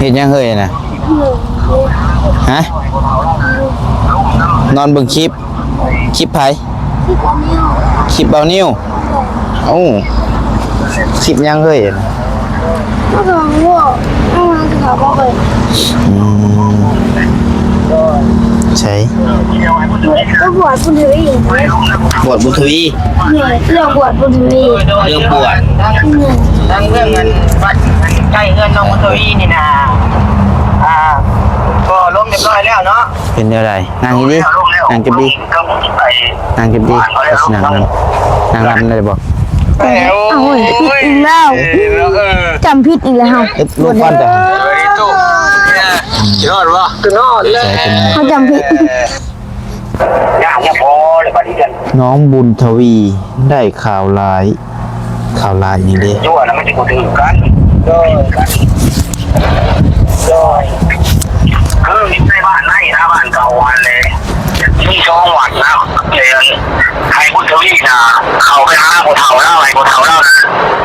เห็นยังเฮ้ยนะฮะนอนเบิ่งคลิปไผคลิปเบานิ้วโอ้คลิปยังเฮ้ยนะก็ลองว่าเอามาถามว่าเลยใช่ก็บวชบุญทวีบวชบุญทวี เรื่องบวชบุญทวีเรื่องบวชทั้งเรื่องเงินวัดใกล้เงินน้องบุญทวีนี่นะก็ล้มเรียบร้อยแล้วเนาะเป็นอะไรนางดีนางเก็บดีนางเก็บดีนางรำเลยบอกเอาอีกแล้วจำผิดอีกแล้วลูกฟันแต่ยอดวะคือนอดเลยเขาจำผิดอย่างพอเลยปฏิกันน้องบุญทวีได้ข่าวร้ายอย่างนี้ยั่วแล้วมันจะกูถึงกันด้วยคือในบ้านในนะบ้านเก่าวันเลยมีช่องวัดนะเรียนไทยบุญทวีนะเขาไปหาผู้เฒ่าแล้วไอ้ผู้เฒ่าแล้วนะ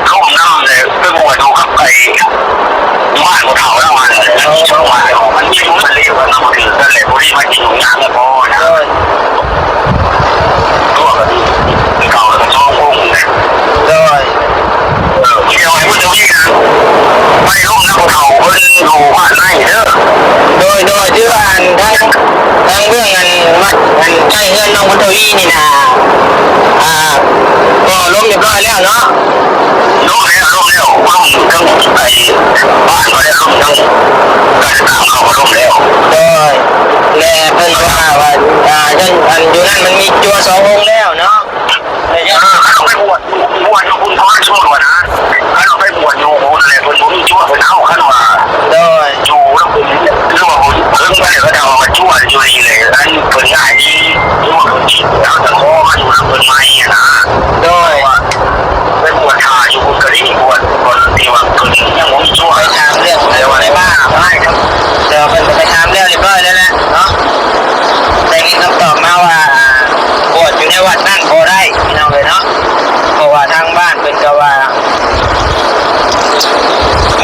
เขาของน้ำเลยไปบวชดูกับไอ้บ้านผู้เฒ่าแล้วมันช่องวัดมันยิ่งมันเรียกว่าน้ำถือกันเลยพวกนี้มันยิ่งหนักเลยพอนะตัวเก่าแล้วช่องพุ่งเลยด้วยเที่ยวไอ้บุญทวีนะไปร่วมน้ำผู้เฒ่าเพิ่นดูบ้านในเด้อโดยที่ว่าทั้งเรื่องเงินวัดเงินใช้เงินน้องบุญทวีนี่นะก็ล้มเรียบร้อยแล้วเนาะล้มแล้วทั้งไอ้บ้านก็ได้ล้มทั้งการตามเขาก็ล้มแล้วโดยแม่เพิ่นว่าอันอยู่นั่นมันมีจัวสององค์แล้วเนาะเขาไปบวชอยู่คุณพ่อช่วยนะเขาไปบวชอยู่อะไรคนนู้นช่วยคนเอาขั้นว่าโดยอยู่แล้วผมเรื่องว่าผมเพิ่งไปก็จะมาช่วยอยู่นี่เลยนั่นคนง่ายนี่ช่วยคนจีบแล้วแต่พ่อมาอยู่แล้วคนไม่นะโดยว่าไปบวชชาอยู่คุณกระดิ่งบวชคนที่ว่าคนยังผมช่วยไปทำเรื่องอะไรว่าอะไรบ้างได้ครับเดี๋ยวเป็นไปทำเรื่องเรียบร้อยแล้วแหละเนาะได้ยินคำตอบมาว่าบวชอยู่ในวัดนั่นพอได้พี่น้องเลยเนาะเพราะว่าทางบ้านเป็นก็ว่า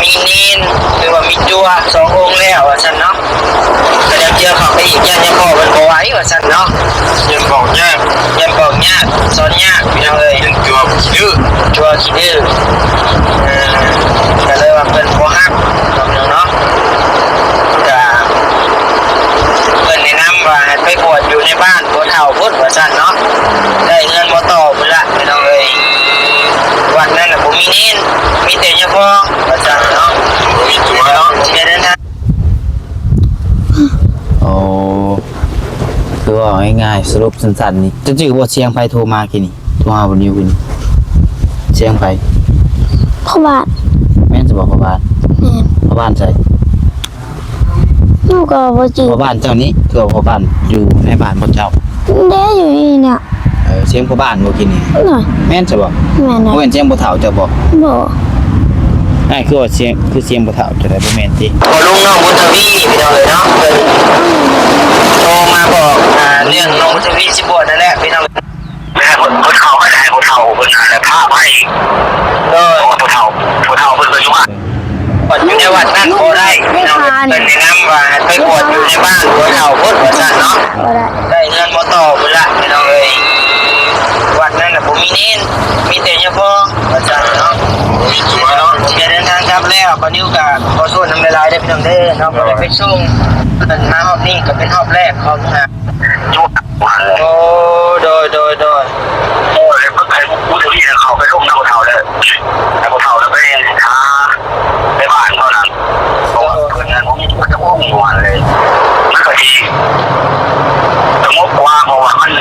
มีนีนหรือว่ามีจัวสององค์แล้วว่าฉันเนาะแต่ยังเจอเขาไปอีกยังพ่อเป็นบ่ไหวว่าฉันเนาะยังบอกยากสอนยากพี่น้องเลยยังจัวขี้ดื้อก็เลยว่าเป็นบ่ฮักพี่น้องเนาะก็เพิ่นแนะนำว่าไปบวชอยู่ในบ้านบ่เฒ่าพุทธว่าซั่นเนาะได้เงินบ่ต่อพุ่นละพี่น้องเอ้ยวันนั้นน่ะบ่มีนีนมีแต่เฉพาะว่าซั่นเนาะมีจัวเนาะแค่นั้นนะโอ้คือว่าง่ายๆสรุปสั้นๆนี่จะจื้อว่าเสียงไผโทรมากี่นี่โทรหาบ่นิวกี่นี่เสียงไผพ่อบ้านแม่นจะบอกพ่อบ้านพ่อบ้านใช่ลูกก็บ่จริงพ่อบ้านเจ้านี้คือพ่อบ้านอยู่ในบ้านพ่อเจ้าเด้อยู่นี่เนี่ยเสียงพ่อบ้านบ่กี่นี่แม่นจะบอกแม่นบ่แม่นเสียงบ่เฒ่าจะบอกบ่ได้คือว่าเสียงบ่เฒ่าจะได้บ่แม่นติพอลุงน้องบุญทวีพี่น้องเลยเนาะเพิ่นโทรมาบอกเรื่องน้องบุญทวีสิบวชนั่นแหละพี่น้องแม่คนเขาไม่ได้คนเฒ่าเพิ่นนั่นแหละพาไปคนเฒ่าเพิ่นก็อยู่บ้านบวชอยู่ในวัดนั่นพอได้พี่น้องเพิ่นแนะนำว่าไปบวชอยู่ในบ้านคนเฒ่าพุทธว่าซั่นเนาะได้เงินบ่ต่อพุ่นละพี่น้องเอ้ยวัดนั้นน่ะบ่มีนีนมีแต่เฉพาะว่าซั่นเนาะมีจัวเนาะจะเดินทางกลับแล้วก็นิ้วก็ขอโทษนำหลายๆได้พี่น้องเด้อเนาะบ่ได้ไปส่งเป็นมารอบนี้ก็เป็นรอบแรกของโอ้โดยโอ้ยเพิ่งไปบุญทวีเขาไปร่วมน้ำผู้เฒ่าเลยน้ำผู้เฒ่าแล้วไปหาไปบ้านเขานั้นเพราะว่าเพื่อนงานผมจะพุ่งวันเลยมันก็ดีสงบกว่าเพราะว่ามัน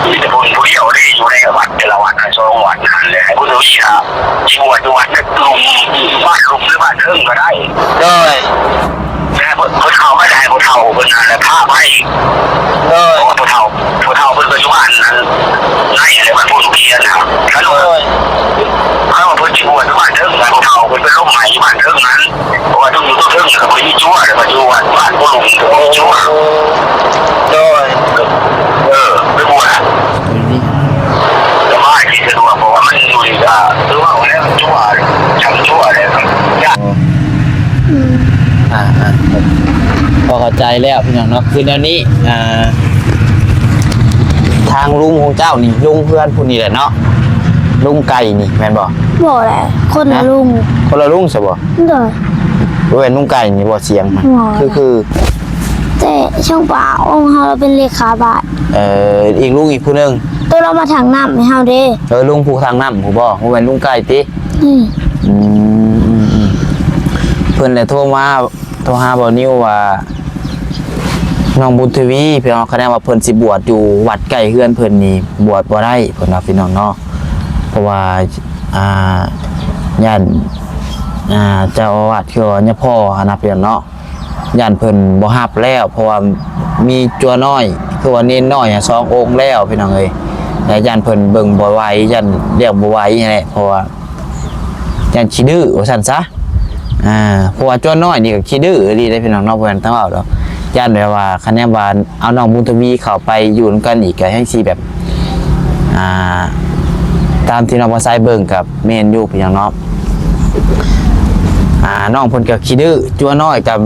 มีแต่บุญผู้เดียวที่อยู่ในวัดแต่ละวัดสองวัดนั่นเลยให้บุญทวีนะที่บวชอยู่วัดลุมบ้านลุมหรือบ้านเทิงก็ได้ด้วยแม่ผู้เฒ่าไม่ได้ผู้เฒ่าเป็นนั่นแหละพาไปผู้เฒ่าเป็นปัจจุบันนั้นไล่อะไรมันพูดเพี้ยนนะครับเขาบอกเพื่อนชั่วทุกบ้านเทิงผู้เฒ่าเป็นร่มใหม่บ้านเทิงนั้นเพราะว่าต้องอยู่ต้องเทิงกับคนที่ชั่วเลยปัจจุบันบ้านผู้ลุงกับคนชั่วด้วยไม่บวชแต่ว่าที่สะดวกเพราะว่ามันอยู่ดีก็หรือว่าวันนี้มันชั่วช่างชั่วเลยครับ แล้วพี่น้องเนาะคือเดี๋ยวนี้ทางลุงของเจ้านี่ลุงเพื่อนผู้นี้แหละเนาะลุงไก่นี่แม่นบ่ บ่แหละคนละลุง คนละลุงใช่บ่ โดย บ่เป็นลุงไก่นี่บ่เสียงมัน บ่ คือ แต่ช่างป่าองค์เฮาเราเป็นเลขาบาท อีกลุงอีกผู้หนึง ตัวเรามาถังน้ำให้เฮาเด้ ลุงผู้ทางน้ำผู้บ่เป็นลุงไก่ติ นี่ เพิ่นเลยโทรหาบ่นิวว่าน้องบุญทวีพี่น้องคะแนนว่าเพิ่นสิบวชอยู่วัดใกล้เฮือนเพิ่นนี่บวชบ่ได้เพิ่นว่าพี่น้องเนาะเพราะว่าญาติเจ้าอาวาสคือว่าเนี่ยพ่อนะพี่น้องเนาะญาติเพิ่นบ่รับแล้วเพราะว่ามีจัวน้อยคือว่าเน้นน้อย2องค์แล้วพี่น้องเอ้ยแต่ญาติเพิ่นเบิ่งบ่ไหวญาติเรียกบ่ไหวนี่แหละเพราะว่าญาติขี้ดื้อว่าซั่นซะเพราะว่าจัวน้อยนี่ก็ขี้ดื้อดีได้พี่น้องเนาะเพิ่นต้องเอาดอกญาติแบบว่าคะแนนว่าเอาน้องบุญทวีเข้าไปอยู่นำกันอีกก็ให้สิแบบตามที่น้องบ่ใส่เบิ่งกับแม่นอยู่พี่น้องเนาะน้องเพิ่นก็ขี้ดื้อจัวน้อยกับ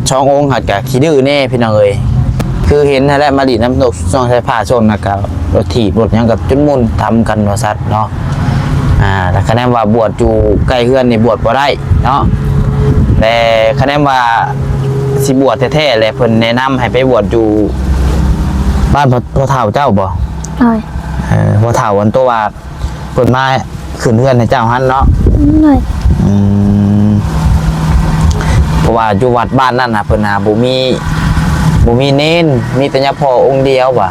ช่ององค์หัดก็ขี้ดื้อแน่พี่น้องเอ้ยคือเห็นนั่นแหละมาดิน้ำตกช่องใช้ผ้าชนนะกับรถถีบรถหยังกับจุดมุ่นทำกันว่าซัดเนาะแต่คะแนนว่าบวชอยู่ใกล้เฮือนนี่บวชบ่ได้เนาะแต่คะแนนว่าสิบวชแท้ๆเลยเพิ่นแนะนำให้ไปบวชอยู่บ้านพ่อเฒ่าเจ้าบ่ โดย พ่อเฒ่าวันตัวว่าเพิ่นมาขึ้นเฮือนให้เจ้าหั่นเนาะ โดย เพราะว่าอยู่วัดบ้านนั่นน่ะเพิ่นบ่มีเน้นมีแต่ยาพ่อองค์เดียวว่ะ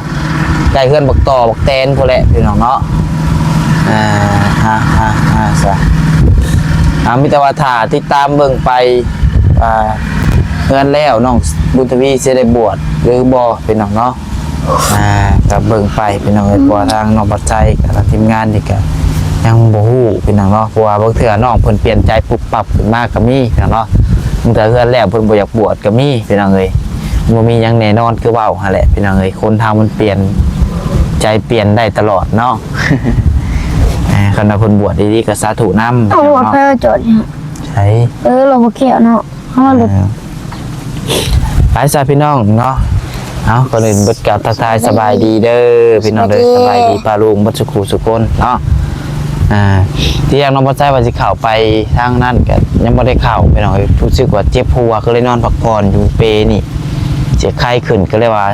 ได้เฮือนบักต่อบักแตนพุ่นแหละพี่น้องเนาะซะมีแต่ว่าถ้าติดตามเบิ่งไปเฮือนแล้วน้องบุญทวีสิได้บวชหรือบ่พี่น้องเนาะก็เบิ่งไปพี่น้องเอ้ยเพราะทางน้องปัจจัยกับทางทีมงานนี่ก็ยังบ่ฮู้พี่น้องเนาะเพราะว่าบางเทื่อน้องเพิ่นเปลี่ยนใจปุ๊บปั๊บขึ้นมาก็มีพี่น้องเนาะบางเทื่อเฮือนแล้วเพิ่นบ่อยากบวชก็มีพี่น้องเอ้ยบ่มีหยังแน่นอนคือเว้าหั่นแหละพี่น้องเอ้ยคนทางมันเปลี่ยนใจเปลี่ยนได้ตลอดเนาะคันว่าเพิ่นบวชดีๆก็สาธุนำ เอาหัวไปจดเนี่ย ใช่ เราบ่เกี่ยวเนาะเฮาหลุด ไปซะพี่น้องเนาะเอาก่อนอื่นเบิดกับทักทายสบายดีเด้อพี่น้องเด้อสบายดีป้าลุงบัดสุขุสุคนเนาะที่ยังน้องบ่ใจว่าสิเข้าไปทางนั้นก็ยังบ่ได้เข้าพี่น้องรู้สึกว่าเจ็บหัวก็เลยนอนพักผ่อนอยู่เปนี่เสียไข้ขึ้นก็เลยว่า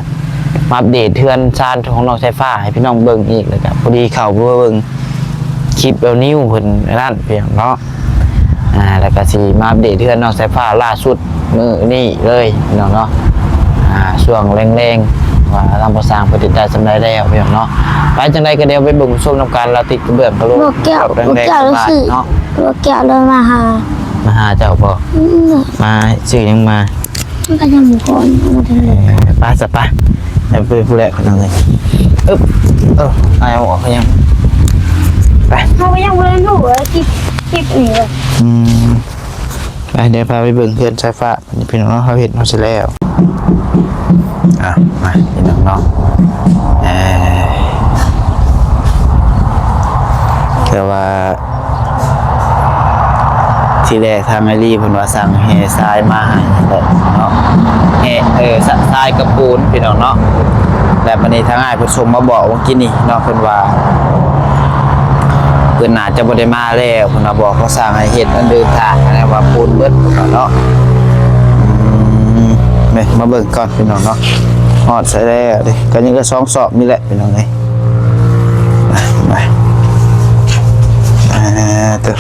มาอัปเดตเทือนชานของน้องไฟฟ้าให้พี่น้องเบิ่งอีกแล้วก็พอดีเข้าเบิ่งคลิปเอานิ้วเพิ่นนั่นพี่น้องเนาะแล้วก็สิมาอัปเดตเทือนน้องไฟฟ้าล่าสุดมื้อนี้เลยพี่น้องเนาะช่วงแรงๆว่าทำประสางปฏิได้สำได้แล้วพี่น้องเนาะไปจังไดก็เดี๋ยวไปเบิ่งชมนำกันเราติดกระเบื้องพะโล้ บ่เกี่ยวบ่เกี่ยวเลยสิ เนาะ บ่เกี่ยวเลยมาหา มาหาเจ้าบ่มาชื่อยังมา มันก็ยังบ่ก่อนมาถึงเลย ไปซะไปไปผู้แรกคนนึงเลยไอ้หมอเขายังไป เฮาก็ยังบ่ได้รู้ว่าคลิปนี่เลย ไปเดี๋ยวพาไปเบิ่งเพื่อนสายฟ้าพี่น้องเนาะเขาเห็นเขาเสร็จแล้วมาพี่น้องเนาะแต่ว่าทีแรกทางไอรีเพิ่นว่าสั่งแห่ทรายมาให้เนาะแห่ทรายกระปูนพี่น้องเนาะแต่วันนี้ทางอ้ายเพิ่นส่งมาบอกว่ากินนี่เนาะเพิ่นว่าเพิ่นน่าจะบ่ได้มาแล้วเพิ่นว่าบอกเขาสั่งให้เฮ็ดอันเดินทางนะว่าปูนเบิดเนาะมาเบิ่งก่อนพี่น้องเนาะฮอดใส่แล้วดิก็ยังก็2 สอบนี่แหละพี่น้องเอ้ยไปตัว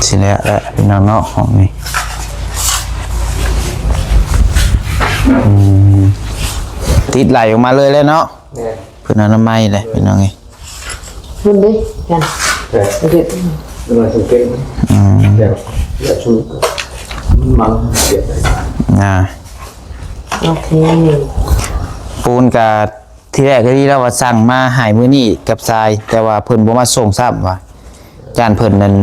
สิแล้วแหละพี่น้องเนาะห้องนี้ติดไหลออกมาเลยแล้วเนาะเพื่อนอนามัยเลยพี่น้องไง Luôn đi, nha. Để cái điện rồi thực kiện. Để xuống măng điện đấy. Ok. ปูนกับที่แรกก็ที่เราว่าสั่งมาหายมื้อนี้กับทรายแต่ว่าเพิ่นบ่มาส่งซ้ำว่าจานเพิ่นนั่น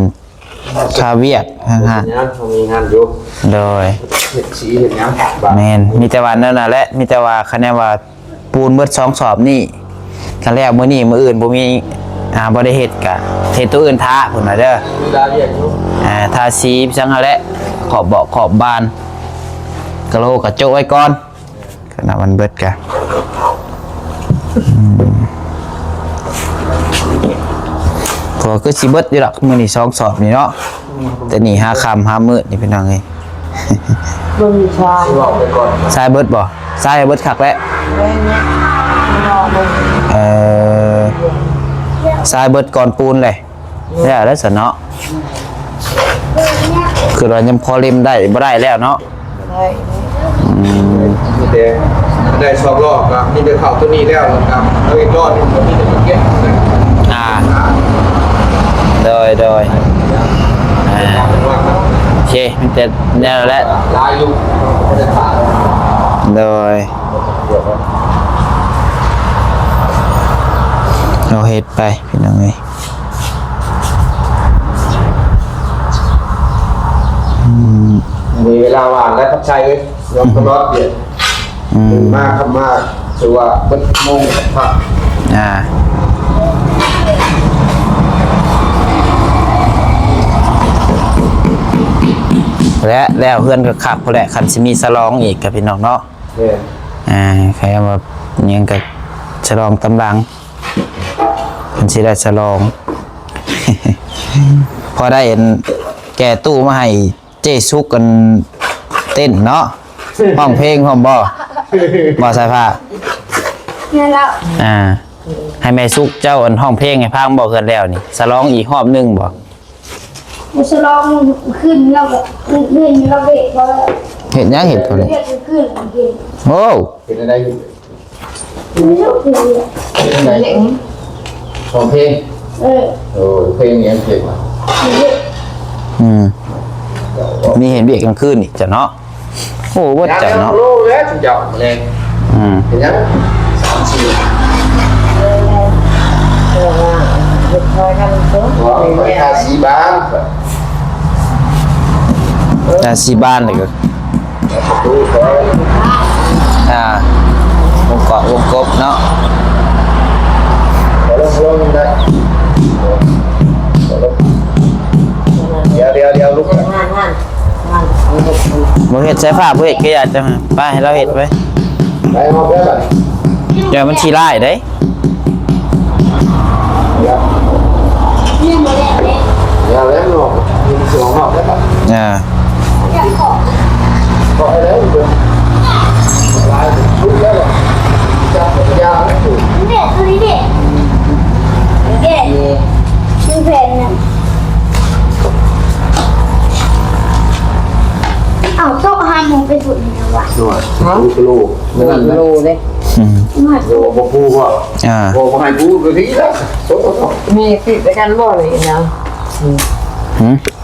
คาเวียกฮะ Nhá, khôngมีงานอยู่ โดย เห็ดสีเห็ดน้ำ แม่นมีแต่ว่านั่นน่ะแหละมีแต่ว่าคะแนนว่าปูนเบิด2 สอบนี่คันแรกมื้อนี้มื้ออื่นบ่มีบ่ได้เฮ็ดกะเฮ็ดตัวอื่นท้าเพิ่นว่าเด้อ ได้เรียกอยู่ ทาสีจังหะแหละขอบเบาะขอบบานกะโหลกะโจไว้ก่อนขณะมันเบิดกะพอคือสิเบิดอยู่หรอกมื้อนี้2สอบนี่เนาะแต่นี่5ค่ำ5มื้อนี่พี่น้องเอ้ย มึงชาย ที่บอกไปก่อน ทรายเบิดบ่ทรายเบิดคักแล้ว ทรายเบิดก่อนปูนเลยแล้วสนเนาะคือเรายังพอเล่มได้บ่ได้แล้วเนาะ มีแต่ได้สอบรอบครับมีแต่เข่าตัวนี้แล้วครับแล้วอีกรอบนึงมีแต่เก็บนะ โดยโอเคมันจะแน่แล้ว ลายลูกไม่ได้ขาด โดยเราเฮ็ดไปพี่น้องเอ้ย มีเวลาว่างแล้วครับชัยยอมกระรอดเดียดมากครับมากถือว่าเป็นโมงพัก และแล้วเพื่อนก็ขับพอแหละคันสิมีสลองอีกกับพี่น้องเนาะ เนี่ย ใครเอามายังกับฉลองตำลังคันสิได้ฉลอง พอได้เห็นแก่ตู้มาให้เจซุกกันเต้นเนาะห้องเพลงห้องบ่ใส่ผ้า เนี่ยแล้ว ให้แม่ซุกเจ้าอันห้องเพลงให้พังบ่เกินแล้วนี่ฉลองอีกรอบนึงบ่ มุสลองขึ้นแล้วก็ขึ้นแล้วเบรกพอ เห็นยังเห็นตัวนี้ เรียกขึ้นกิน โอ้ เป็นอะไรอยู่ ไม่ชอบกินเลย เป็นอะไรของเพลงโอ้เพลงนี้เพลงมา มีเห็นเบียกกลางคืนอีกจ้ะเนาะโอ้ว่าจ้ะเนาะ โลแล้วจุดเจาะแรงเห็นยังทาสีบ้าน แต่สีบ้านเลยก็วงเกาะวงกบเนาะ เดี๋ยวลูก บ่เห็ดใช้ผ้าบ่เห็ดก็อยากจะไปให้เราเห็ดไป ไปหอบแล้ว เดี๋ยวมันทีไล่ได้ นี่มาแล้วเนี่ย แล้วหนอกมีสองหอบแล้ว อยากขอ ก็ให้แล้วเดี๋ยวลายชุดแล้วจับยาวแล้วถูก เด็กตัวนี้เด็กเด็กชื่อเพลงน่ะอ้าวโต๊ะห้ามมองไปสุดนี่นะวะ หน่วยลูกไม่นั่นนะ มา โอ้โหพูก็โอ้โหให้พูก็ทีแล้วโซ่ มีติดด้วยกันบ่เลยนะ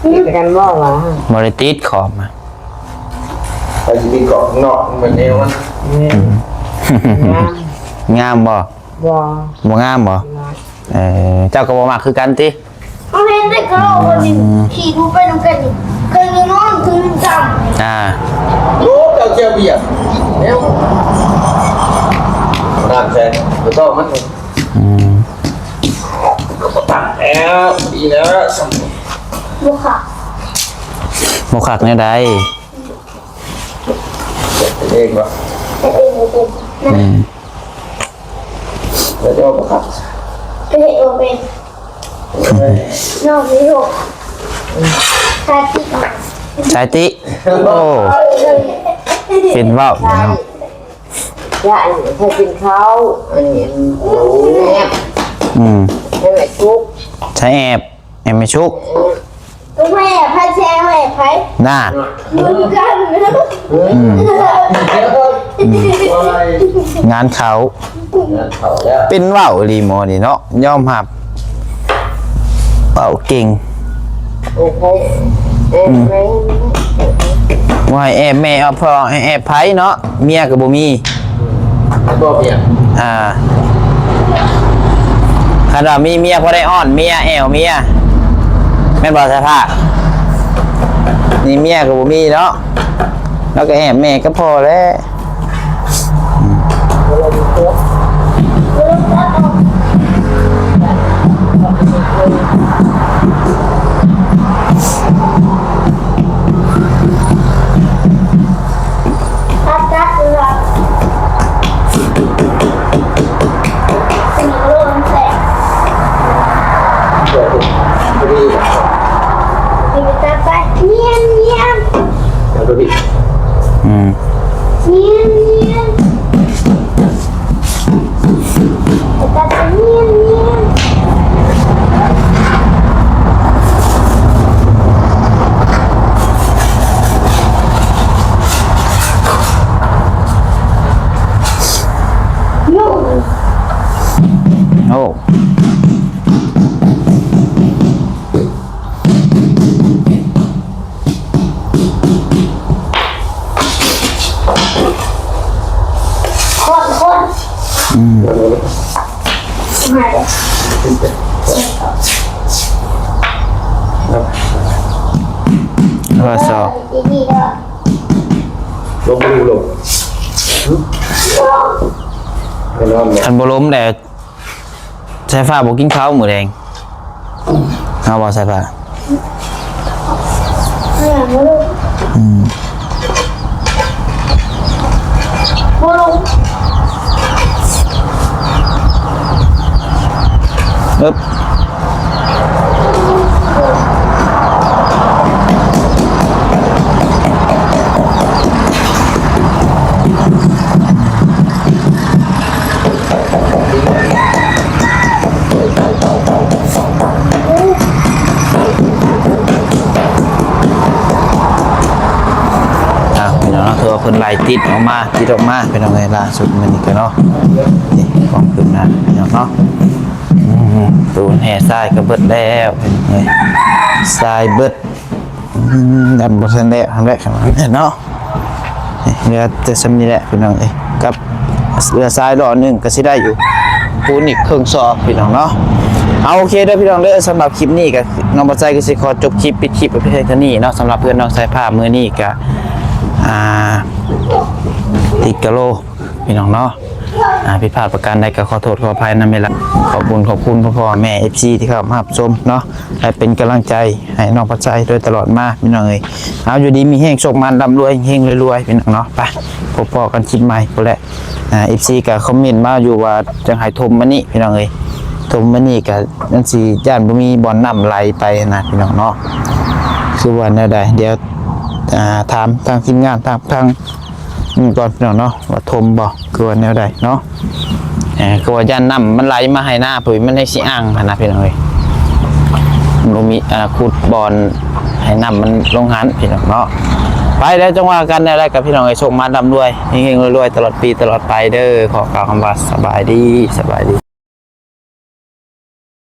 ติดด้วยกันบ่วะ บริติดขอบมา ไปที่เกาะข้างนอกมันเอวมัน งามบ่ บ่ บ่งามบ่เจ้าก็บ่มักคือกันติ เอาเห็นเด็กเขาคนนึงขี่ดูไปดูกันอยู่เคยนอนคืนจำ โอ้เจ้าเจ้าเบียดแล้วน้ำแซ่บก็ต้องมันแล้วดีแล้ว บุค่ะ บ่คักแนวใด เองวะ แล้วจะเอาครับ เป็นโอเป็นนอกนี้หกชาติ สายติโอ้เป็นเว้าเนาะ ย่าให้กินข้าวอันนี้แม่ให้แม่ทุก ใช้แอบไม่ชุก ตัวแม่พันแชร์แม่ไผ่ น่า มึงกัน งานเขา เขาแล้ว เป็นเว้ารีโมนี่เนาะยอมรับเว้าเก่ง โอเคแม่ ว่าให้แอบแม่เอาพอให้แอบไผเนาะเมียก็บ่มี ก็เบียด คันว่ามีเมียพอได้อ้อนเมียแอวเมียแม่นบ่สภาพนี่เมียก็บ่มีเนาะแล้วก็แอบแม่ก็พอแล้ว มาเลย ว่าสอบ ดีๆด้วย ลงไปดูลงไปนอนเลย คันบ่ล้มแต่สายฟ้าบ่กินข้าวหมูแดงเอาบ่สายฟ้า ไม่อยากมาลูกมาลง อึ๊บพี่น้องเนาะเธอเอาเพิ่นไล่ติดออกมาเป็นเอาไงล่าสุดมันนี่ก็เนาะนี่กองขึ้นมาพี่น้องเนาะตูนแห่ทรายก็เบิดแล้วเป็นไงทรายเบิดดันบ่ทันแล้วทำแรกขนาดนั้นเนาะเรือจะซ้ำนี่แหละพี่น้องเอ้ยกับเรือทรายดอกนึงก็สิได้อยู่ปูนอีกครึ่งซอกพี่น้องเนาะเอาโอเคเด้อพี่น้องเด้อสำหรับคลิปนี้ก็น้องบ่ใจก็สิขอจบคลิปปิดคลิปไปเพียงเท่านี้เนาะสำหรับเพื่อนน้องสายผ้ามื้อนี้ก็ติดกะโลพี่น้องเนาะผิดพลาดประการใดก็ขอโทษขออภัยนะแม่ละขอบคุณพ่อแม่ FC ที่เข้ามารับชมเนาะให้เป็นกำลังใจให้น้องปัจจัยโดยตลอดมาพี่น้องเอ้ยเอาอยู่ดีมีแห้งโชคมันร่ำรวยเฮงรวยๆพี่น้องเนาะไปพบกันคลิปใหม่พุ่นแหละ FC ก็คอมเมนต์มาอยู่ว่าจังให้ทมมานี่พี่น้องเอ้ยทมมานี่ก็นั่นสิย่านบ่มีบ่อนน้ำไหลไปนะพี่น้องเนาะคือว่าแนวใดเดี๋ยวถามทางทีมงานทางก่อนพี่น้องเนาะว่าทมบ่คือว่าแนวใดเนาะคือว่าย่านน้ำมันไหลมาให้หน้าปุ๋ยมันได้สิอ่างนะพี่น้องเอ้ยมันบ่มีขุดบ่อนให้น้ำมันลงหันพี่น้องเนาะไปแล้วจังว่ากันได้กับพี่น้องเอ้ยส่งมาดำด้วยเฮงๆรวยๆตลอดปีตลอดไปเด้อขอกล่าวคำว่าสบายดี